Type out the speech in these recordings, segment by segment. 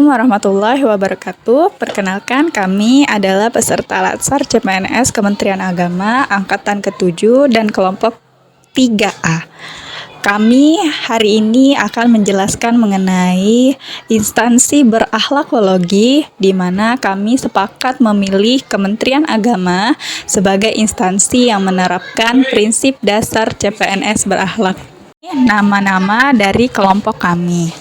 Warahmatullahi wabarakatuh. Perkenalkan, kami adalah peserta Latsar CPNS Kementerian Agama Angkatan ke-7 dan kelompok 3A. Kami hari ini akan menjelaskan mengenai instansi berakhlakologi, di mana kami sepakat memilih Kementerian Agama sebagai instansi yang menerapkan prinsip dasar CPNS berakhlak. Nama-nama dari kelompok kami.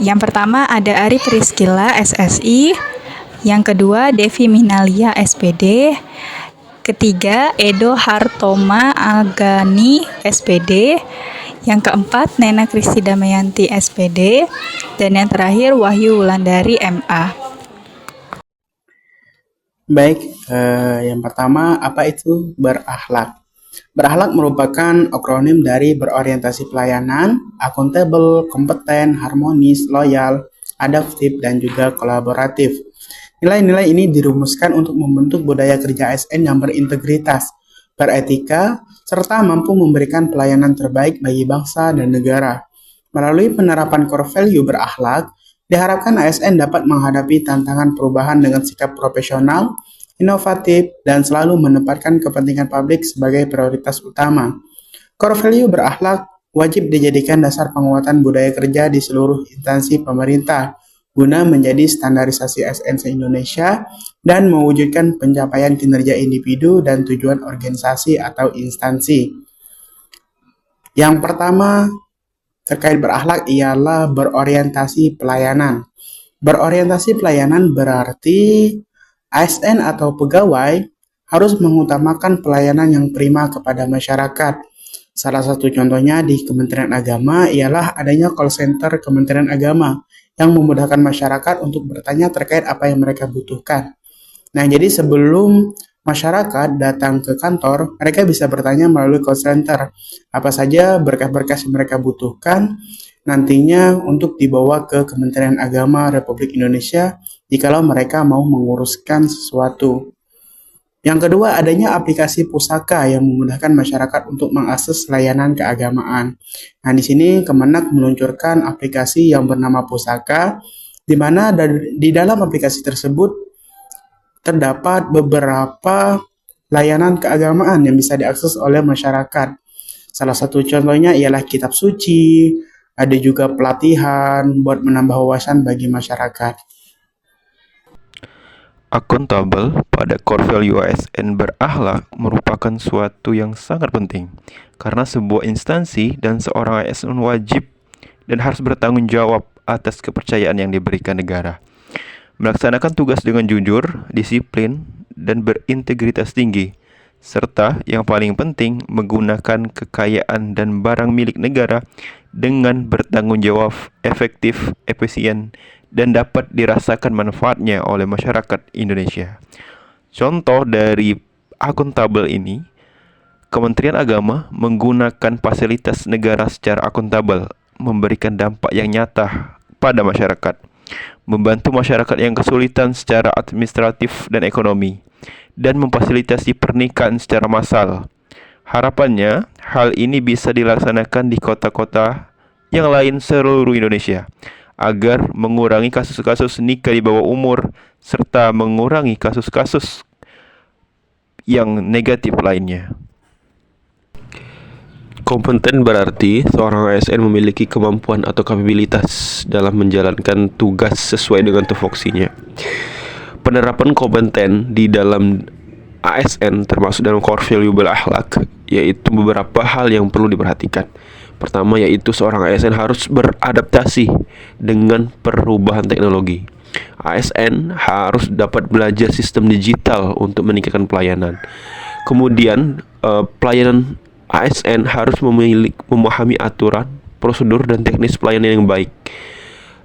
Yang pertama ada Arif Rizkila SSI, yang kedua Devi Minalia SPD, ketiga Edo Hartoma Agani SPD, yang keempat Nena Kristi Damayanti SPD, dan yang terakhir Wahyu Wulandari MA. Baik, yang pertama, apa itu berakhlak? Berakhlak merupakan akronim dari berorientasi pelayanan, akuntabel, kompeten, harmonis, loyal, adaptif, dan juga kolaboratif. Nilai-nilai ini dirumuskan untuk membentuk budaya kerja ASN yang berintegritas, beretika, serta mampu memberikan pelayanan terbaik bagi bangsa dan negara. Melalui penerapan core value berakhlak, diharapkan ASN dapat menghadapi tantangan perubahan dengan sikap profesional, inovatif, dan selalu menempatkan kepentingan publik sebagai prioritas utama. Core value berakhlak wajib dijadikan dasar penguatan budaya kerja di seluruh instansi pemerintah, guna menjadi standarisasi ASN se-Indonesia dan mewujudkan pencapaian kinerja individu dan tujuan organisasi atau instansi. Yang pertama, terkait berakhlak ialah berorientasi pelayanan. Berorientasi pelayanan berarti ASN atau pegawai harus mengutamakan pelayanan yang prima kepada masyarakat. Salah satu contohnya di Kementerian Agama ialah adanya call center Kementerian Agama yang memudahkan masyarakat untuk bertanya terkait apa yang mereka butuhkan. Nah, jadi sebelum masyarakat datang ke kantor, mereka bisa bertanya melalui call center apa saja berkas-berkas yang mereka butuhkan nantinya untuk dibawa ke Kementerian Agama Republik Indonesia jikalau mereka mau menguruskan sesuatu. Yang kedua, adanya aplikasi pusaka yang memudahkan masyarakat untuk mengakses layanan keagamaan. Nah, di sini Kemenak meluncurkan aplikasi yang bernama Pusaka, di mana di dalam aplikasi tersebut terdapat beberapa layanan keagamaan yang bisa diakses oleh masyarakat. Salah satu contohnya ialah kitab suci, ada juga pelatihan buat menambah wawasan bagi masyarakat. Akuntabel pada core value ASN berakhlak merupakan suatu yang sangat penting karena sebuah instansi dan seorang ASN wajib dan harus bertanggung jawab atas kepercayaan yang diberikan negara. Melaksanakan tugas dengan jujur, disiplin, dan berintegritas tinggi, serta yang paling penting menggunakan kekayaan dan barang milik negara dengan bertanggung jawab, efektif, efisien, dan dapat dirasakan manfaatnya oleh masyarakat Indonesia. Contoh dari akuntabel ini, Kementerian Agama menggunakan fasilitas negara secara akuntabel, memberikan dampak yang nyata pada masyarakat, membantu masyarakat yang kesulitan secara administratif dan ekonomi, dan memfasilitasi pernikahan secara massal. Harapannya, hal ini bisa dilaksanakan di kota-kota yang lain seluruh Indonesia, agar mengurangi kasus-kasus nikah di bawah umur, serta mengurangi kasus-kasus yang negatif lainnya. Kompeten berarti seorang ASN memiliki kemampuan atau kapabilitas dalam menjalankan tugas sesuai dengan tupoksinya. Penerapan kompeten di dalam ASN termasuk dalam core value berakhlak, yaitu beberapa hal yang perlu diperhatikan. Pertama, yaitu seorang ASN harus beradaptasi dengan perubahan teknologi. ASN harus dapat belajar sistem digital untuk meningkatkan pelayanan. Kemudian, pelayanan ASN harus memahami aturan, prosedur, dan teknis pelayanan yang baik.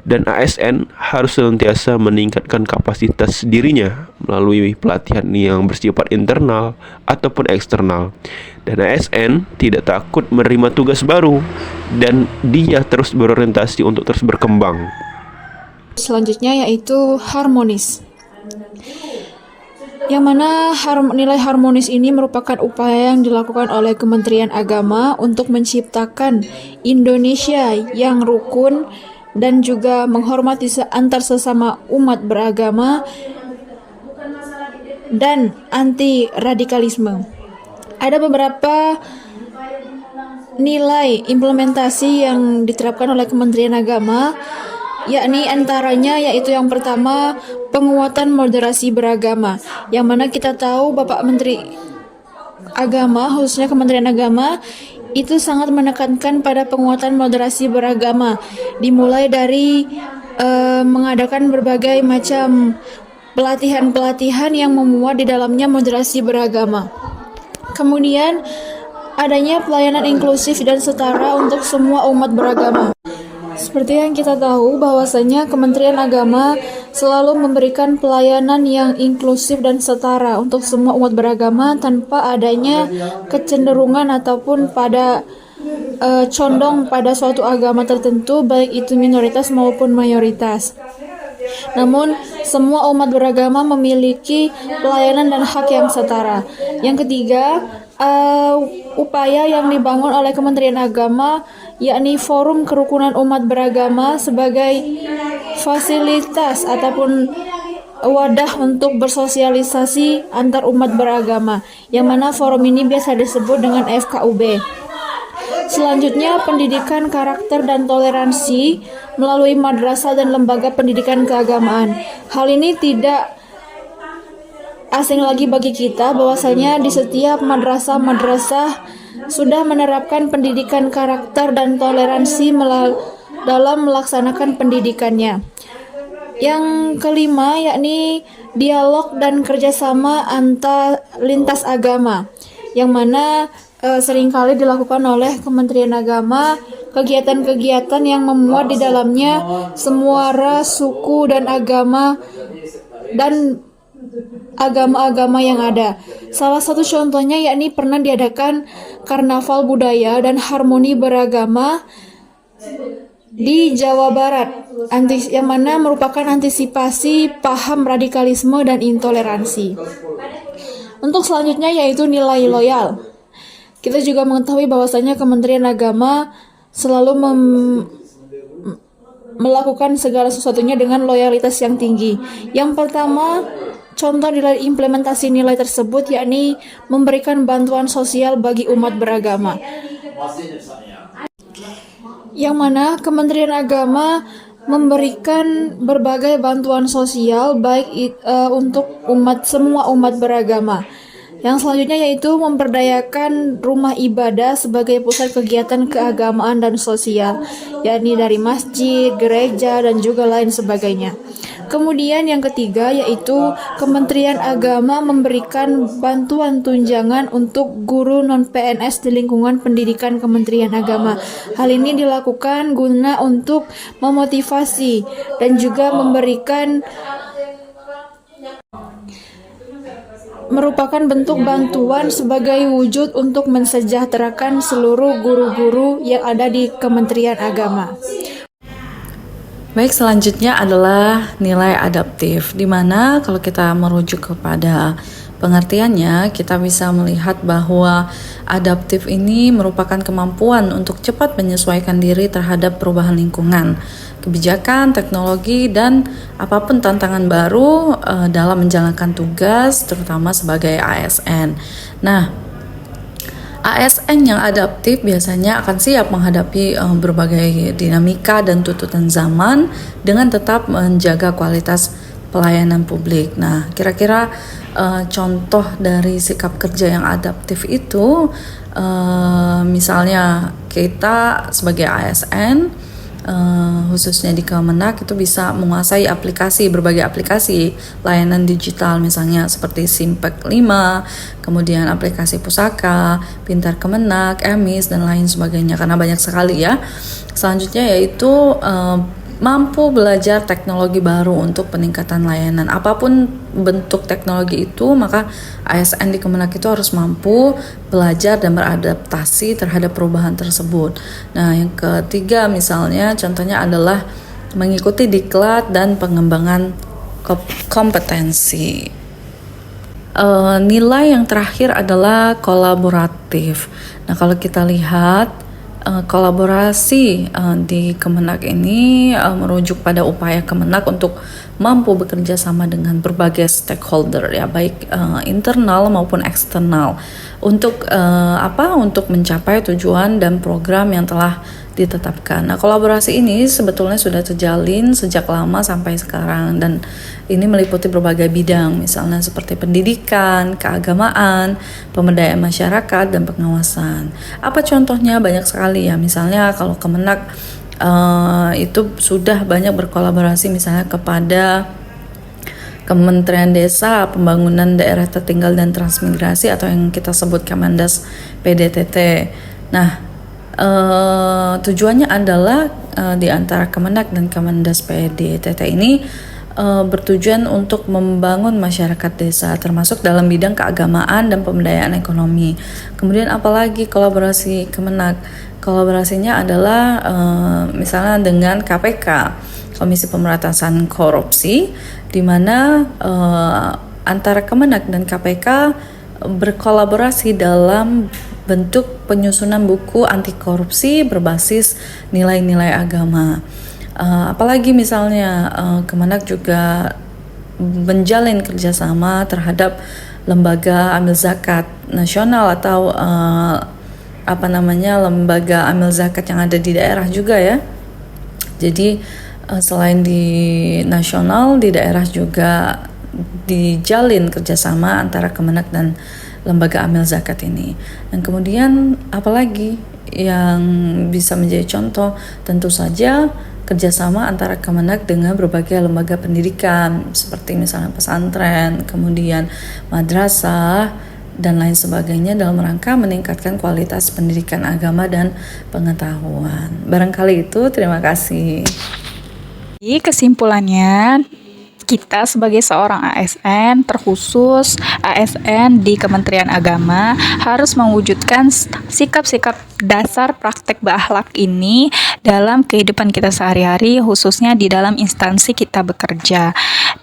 Dan ASN harus senantiasa meningkatkan kapasitas dirinya melalui pelatihan yang bersifat internal ataupun eksternal. Dan ASN tidak takut menerima tugas baru dan dia terus berorientasi untuk terus berkembang. Selanjutnya yaitu harmonis. Yang mana nilai harmonis ini merupakan upaya yang dilakukan oleh Kementerian Agama untuk menciptakan Indonesia yang rukun, dan juga menghormati antar sesama umat beragama, dan anti radikalisme. Ada beberapa nilai implementasi yang diterapkan oleh Kementerian Agama, yakni antaranya yaitu yang pertama, penguatan moderasi beragama, yang mana kita tahu Bapak Menteri Agama, khususnya Kementerian Agama, itu sangat menekankan pada penguatan moderasi beragama, dimulai dari mengadakan berbagai macam pelatihan-pelatihan yang memuat di dalamnya moderasi beragama. Kemudian adanya pelayanan inklusif dan setara untuk semua umat beragama. Seperti yang kita tahu bahwasanya Kementerian Agama selalu memberikan pelayanan yang inklusif dan setara untuk semua umat beragama tanpa adanya kecenderungan ataupun pada condong pada suatu agama tertentu, baik itu minoritas maupun mayoritas. Namun, semua umat beragama memiliki pelayanan dan hak yang setara. Yang ketiga, upaya yang dibangun oleh Kementerian Agama, yakni Forum Kerukunan Umat Beragama sebagai fasilitas ataupun wadah untuk bersosialisasi antar umat beragama, yang mana forum ini biasa disebut dengan FKUB. Selanjutnya, pendidikan karakter dan toleransi melalui madrasah dan lembaga pendidikan keagamaan. Hal ini tidak asing lagi bagi kita bahwasanya di setiap madrasah sudah menerapkan pendidikan karakter dan toleransi dalam melaksanakan pendidikannya. Yang kelima, yakni dialog dan kerjasama antar lintas agama, yang mana seringkali dilakukan oleh Kementerian Agama, kegiatan-kegiatan yang memuat di dalamnya semua ras, suku, dan agama yang ada. Salah satu contohnya yakni pernah diadakan karnaval budaya dan harmoni beragama di Jawa Barat, yang mana merupakan antisipasi paham radikalisme dan intoleransi. Untuk selanjutnya yaitu nilai loyal. Kita juga mengetahui bahwasanya Kementerian Agama selalu melakukan segala sesuatunya dengan loyalitas yang tinggi. Yang pertama, contoh dari implementasi nilai tersebut yakni memberikan bantuan sosial bagi umat beragama, yang mana Kementerian Agama memberikan berbagai bantuan sosial baik untuk semua umat beragama. Yang selanjutnya yaitu memperdayakan rumah ibadah sebagai pusat kegiatan keagamaan dan sosial, yakni dari masjid, gereja, dan juga lain sebagainya. Kemudian yang ketiga yaitu Kementerian Agama memberikan bantuan tunjangan untuk guru non-PNS di lingkungan pendidikan Kementerian Agama. Hal ini dilakukan guna untuk memotivasi dan juga merupakan bentuk bantuan sebagai wujud untuk mensejahterakan seluruh guru-guru yang ada di Kementerian Agama. Baik, selanjutnya adalah nilai adaptif, di mana kalau kita merujuk kepada pengertiannya, kita bisa melihat bahwa adaptif ini merupakan kemampuan untuk cepat menyesuaikan diri terhadap perubahan lingkungan, kebijakan, teknologi, dan apapun tantangan baru dalam menjalankan tugas, terutama sebagai ASN. Nah, ASN yang adaptif biasanya akan siap menghadapi berbagai dinamika dan tuntutan zaman dengan tetap menjaga kualitas pelayanan publik. Nah, kira-kira contoh dari sikap kerja yang adaptif itu, misalnya kita sebagai ASN, khususnya di Kemenak itu bisa menguasai berbagai aplikasi layanan digital, misalnya seperti Simpek 5, kemudian aplikasi Pusaka, Pintar Kemenak, EMIS, dan lain sebagainya, karena banyak sekali ya. Selanjutnya yaitu mampu belajar teknologi baru untuk peningkatan layanan. Apapun bentuk teknologi itu, maka ASN di Kemenak itu harus mampu belajar dan beradaptasi terhadap perubahan tersebut. Nah, yang ketiga misalnya contohnya adalah mengikuti diklat dan pengembangan kompetensi. Nilai yang terakhir adalah kolaboratif. Nah, kalau kita lihat kolaborasi di Kemenak ini merujuk pada upaya Kemenak untuk mampu bekerja sama dengan berbagai stakeholder ya, baik internal maupun eksternal untuk untuk mencapai tujuan dan program yang telah ditetapkan. Nah, kolaborasi ini sebetulnya sudah terjalin sejak lama sampai sekarang, dan ini meliputi berbagai bidang, misalnya seperti pendidikan, keagamaan, pemberdayaan masyarakat, dan pengawasan. Apa contohnya? Banyak sekali ya. Misalnya kalau Kemenak itu sudah banyak berkolaborasi misalnya kepada Kementerian Desa, Pembangunan Daerah Tertinggal dan Transmigrasi atau yang kita sebut Kemendas PDTT. Nah, tujuannya adalah di antara Kemenak dan Kemendas PDTT ini bertujuan untuk membangun masyarakat desa, termasuk dalam bidang keagamaan dan pemberdayaan ekonomi. Kemudian apalagi kolaborasi Kemenak? Kolaborasinya adalah misalnya dengan KPK, Komisi Pemberantasan Korupsi, di mana antara Kemenak dan KPK berkolaborasi dalam bentuk penyusunan buku anti korupsi berbasis nilai-nilai agama. Apalagi misalnya Kemenak juga menjalin kerjasama terhadap lembaga amil zakat nasional atau lembaga amil zakat yang ada di daerah juga ya. Jadi selain di nasional, di daerah juga dijalin kerjasama antara Kemenak dan lembaga amil zakat ini. Dan kemudian apalagi yang bisa menjadi contoh? Tentu saja kerjasama antara Kemenak dengan berbagai lembaga pendidikan seperti misalnya pesantren, kemudian madrasah, dan lain sebagainya dalam rangka meningkatkan kualitas pendidikan agama dan pengetahuan. Barangkali itu, terima kasih. Jadi kesimpulannya, kita sebagai seorang ASN, terkhusus ASN di Kementerian Agama, harus mewujudkan sikap-sikap dasar praktek berakhlak ini dalam kehidupan kita sehari-hari, khususnya di dalam instansi kita bekerja,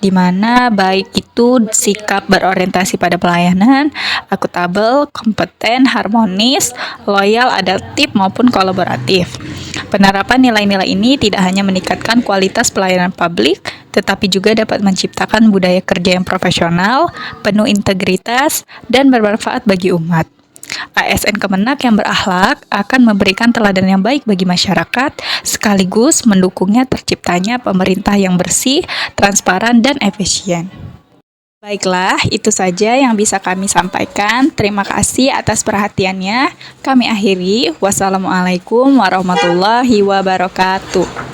di mana baik itu sikap berorientasi pada pelayanan, akuntabel, kompeten, harmonis, loyal, adaptif, maupun kolaboratif. Penerapan nilai-nilai ini tidak hanya meningkatkan kualitas pelayanan publik, tetapi juga dapat menciptakan budaya kerja yang profesional, penuh integritas, dan bermanfaat bagi umat. ASN Kemenak yang berakhlak akan memberikan teladan yang baik bagi masyarakat, sekaligus mendukungnya terciptanya pemerintah yang bersih, transparan, dan efisien. Baiklah, itu saja yang bisa kami sampaikan. Terima kasih atas perhatiannya. Kami akhiri. Wassalamualaikum warahmatullahi wabarakatuh.